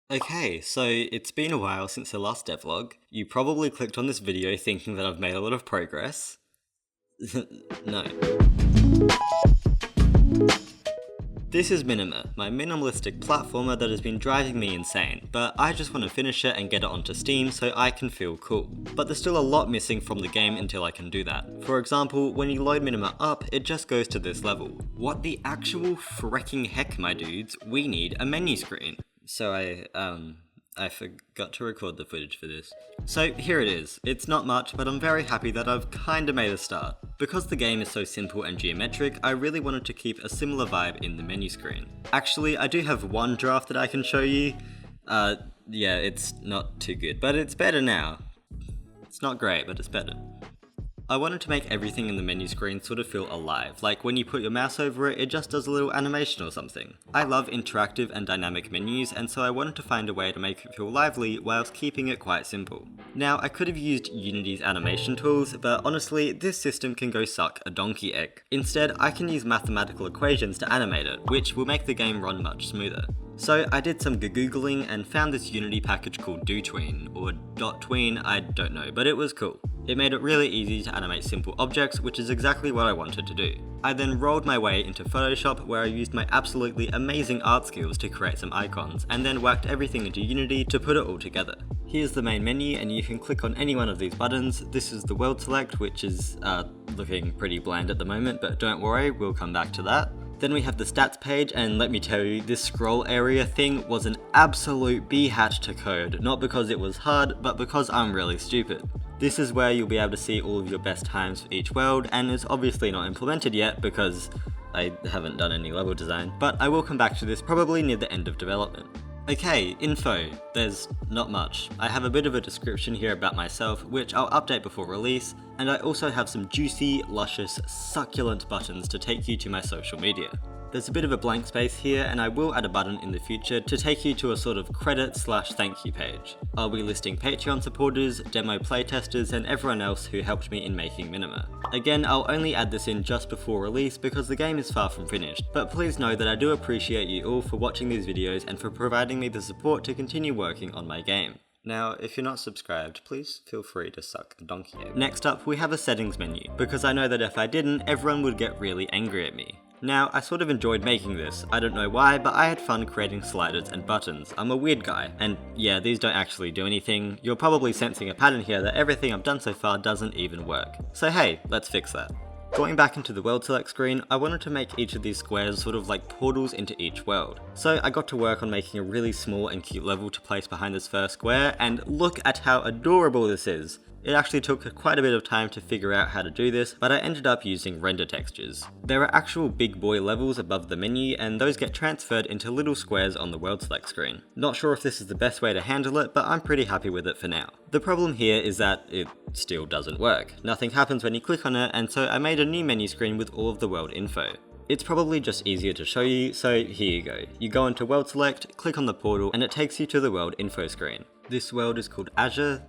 Okay, so it's been a while since the last devlog. You probably clicked on this video thinking that I've made a lot of progress. No. This is Minima, my minimalistic platformer that has been driving me insane, but I just want to finish it and get it onto Steam so I can feel cool. But there's still a lot missing from the game until I can do that. For example, when you load Minima up, it just goes to this level. What the actual freaking heck, my dudes? We need a menu screen. So I forgot to record the footage for this. So here it is. It's not much, but I'm very happy that I've kinda made a start. Because the game is so simple and geometric, I really wanted to keep a similar vibe in the menu screen. Actually, I do have one draft that I can show you. Yeah, it's not too good, but it's better now. It's not great, but it's better. I wanted to make everything in the menu screen sort of feel alive, like when you put your mouse over it, it just does a little animation or something. I love interactive and dynamic menus, and so I wanted to find a way to make it feel lively whilst keeping it quite simple. Now, I could have used Unity's animation tools, but honestly, this system can go suck a donkey egg. Instead, I can use mathematical equations to animate it, which will make the game run much smoother. So I did some googling and found this Unity package called DoTween, or .tween, I don't know, but it was cool. It made it really easy to animate simple objects, which is exactly what I wanted to do. I then rolled my way into Photoshop, where I used my absolutely amazing art skills to create some icons, and then whacked everything into Unity to put it all together. Here's the main menu, and you can click on any one of these buttons. This is the world select, which is looking pretty bland at the moment, but don't worry, we'll come back to that. Then we have the stats page, and let me tell you, this scroll area thing was an absolute b-hat to code, not because it was hard, but because I'm really stupid. This is where you'll be able to see all of your best times for each world, and it's obviously not implemented yet because I haven't done any level design, but I will come back to this probably near the end of development. Okay, info. There's not much. I have a bit of a description here about myself, which I'll update before release, and I also have some juicy, luscious, succulent buttons to take you to my social media. There's a bit of a blank space here, and I will add a button in the future to take you to a sort of credit/thank you page. I'll be listing Patreon supporters, demo playtesters, and everyone else who helped me in making Minima. Again, I'll only add this in just before release because the game is far from finished, but please know that I do appreciate you all for watching these videos and for providing me the support to continue working on my game. Now, if you're not subscribed, please feel free to suck a donkey egg. Next up, we have a settings menu, because I know that if I didn't, everyone would get really angry at me. Now, I sort of enjoyed making this. I don't know why, but I had fun creating sliders and buttons. I'm a weird guy, and yeah, these don't actually do anything. You're probably sensing a pattern here that everything I've done so far doesn't even work. So hey, let's fix that. Going back into the world select screen, I wanted to make each of these squares sort of like portals into each world. So I got to work on making a really small and cute level to place behind this first square, and look at how adorable this is. It actually took quite a bit of time to figure out how to do this, but I ended up using render textures. There are actual big boy levels above the menu, and those get transferred into little squares on the world select screen. Not sure if this is the best way to handle it, but I'm pretty happy with it for now. The problem here is that it still doesn't work. Nothing happens when you click on it, and so I made a new menu screen with all of the world info. It's probably just easier to show you, so here you go. You go into world select, click on the portal, and it takes you to the world info screen. This world is called Azure.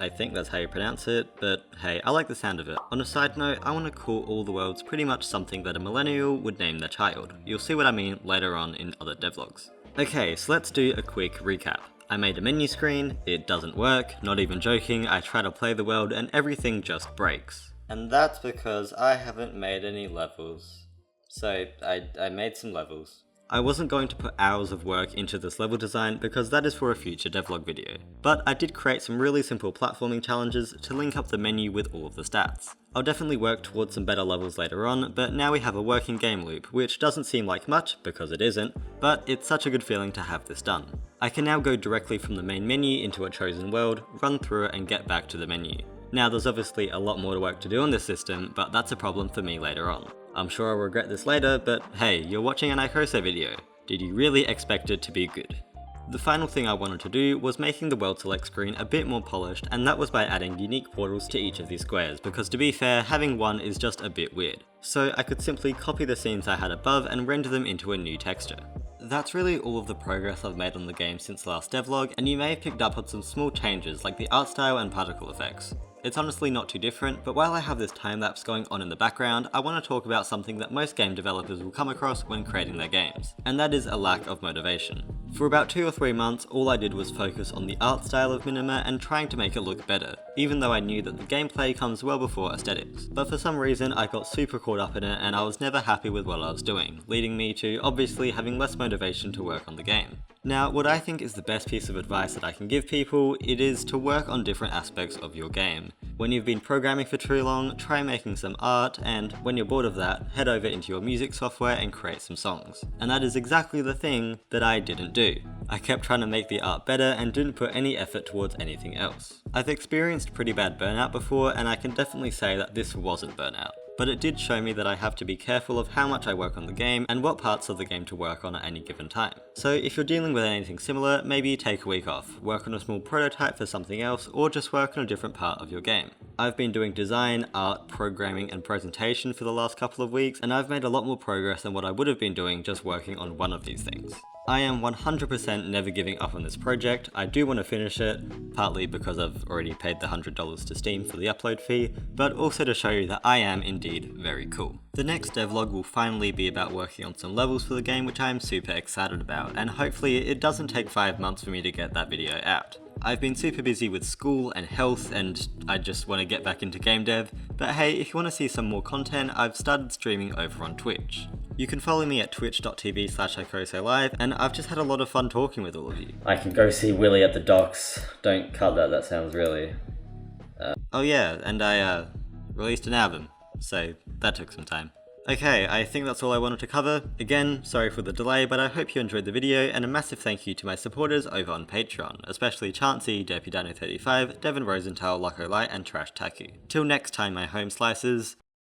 I think that's how you pronounce it, but hey, I like the sound of it. On a side note, I want to call all the worlds pretty much something that a millennial would name their child. You'll see what I mean later on in other devlogs. Okay, so let's do a quick recap. I made a menu screen, it doesn't work, not even joking, I try to play the world and everything just breaks. And that's because I haven't made any levels. So, I made some levels. I wasn't going to put hours of work into this level design because that is for a future devlog video, but I did create some really simple platforming challenges to link up the menu with all of the stats. I'll definitely work towards some better levels later on, but now we have a working game loop, which doesn't seem like much, because it isn't, but it's such a good feeling to have this done. I can now go directly from the main menu into a chosen world, run through it and get back to the menu. Now there's obviously a lot more work to do on this system, but that's a problem for me later on. I'm sure I'll regret this later, but hey, you're watching an Icoso video. Did you really expect it to be good? The final thing I wanted to do was making the world select screen a bit more polished, and that was by adding unique portals to each of these squares, because to be fair, having one is just a bit weird. So I could simply copy the scenes I had above and render them into a new texture. That's really all of the progress I've made on the game since last devlog, and you may have picked up on some small changes like the art style and particle effects. It's honestly not too different, but while I have this time lapse going on in the background, I want to talk about something that most game developers will come across when creating their games, and that is a lack of motivation. For about 2 or 3 months, all I did was focus on the art style of Minima and trying to make it look better, even though I knew that the gameplay comes well before aesthetics. But for some reason, I got super caught up in it and I was never happy with what I was doing, leading me to obviously having less motivation to work on the game. Now, what I think is the best piece of advice that I can give people, it is to work on different aspects of your game. When you've been programming for too long, try making some art, and when you're bored of that, head over into your music software and create some songs. And that is exactly the thing that I didn't do. I kept trying to make the art better and didn't put any effort towards anything else. I've experienced pretty bad burnout before, and I can definitely say that this wasn't burnout. But it did show me that I have to be careful of how much I work on the game and what parts of the game to work on at any given time. So if you're dealing with anything similar, maybe take a week off, work on a small prototype for something else, or just work on a different part of your game. I've been doing design, art, programming, and presentation for the last couple of weeks, and I've made a lot more progress than what I would have been doing just working on one of these things. I am 100% never giving up on this project. I do want to finish it, partly because I've already paid the $100 to Steam for the upload fee, but also to show you that I am indeed very cool. The next devlog will finally be about working on some levels for the game, which I am super excited about, and hopefully it doesn't take 5 months for me to get that video out. I've been super busy with school and health, and I just want to get back into game dev, but hey, if you want to see some more content, I've started streaming over on Twitch. You can follow me at twitch.tv/Icoso live, and I've just had a lot of fun talking with all of you. I can go see Willy at the docks. Don't cut that, that sounds really... Oh yeah, and I released an album, so that took some time. Okay, I think that's all I wanted to cover. Again, sorry for the delay, but I hope you enjoyed the video, and a massive thank you to my supporters over on Patreon, especially Chansey, Depudano35, Devin Rosenthal, Loco Light, and Trash Taku. Till next time, my home slices,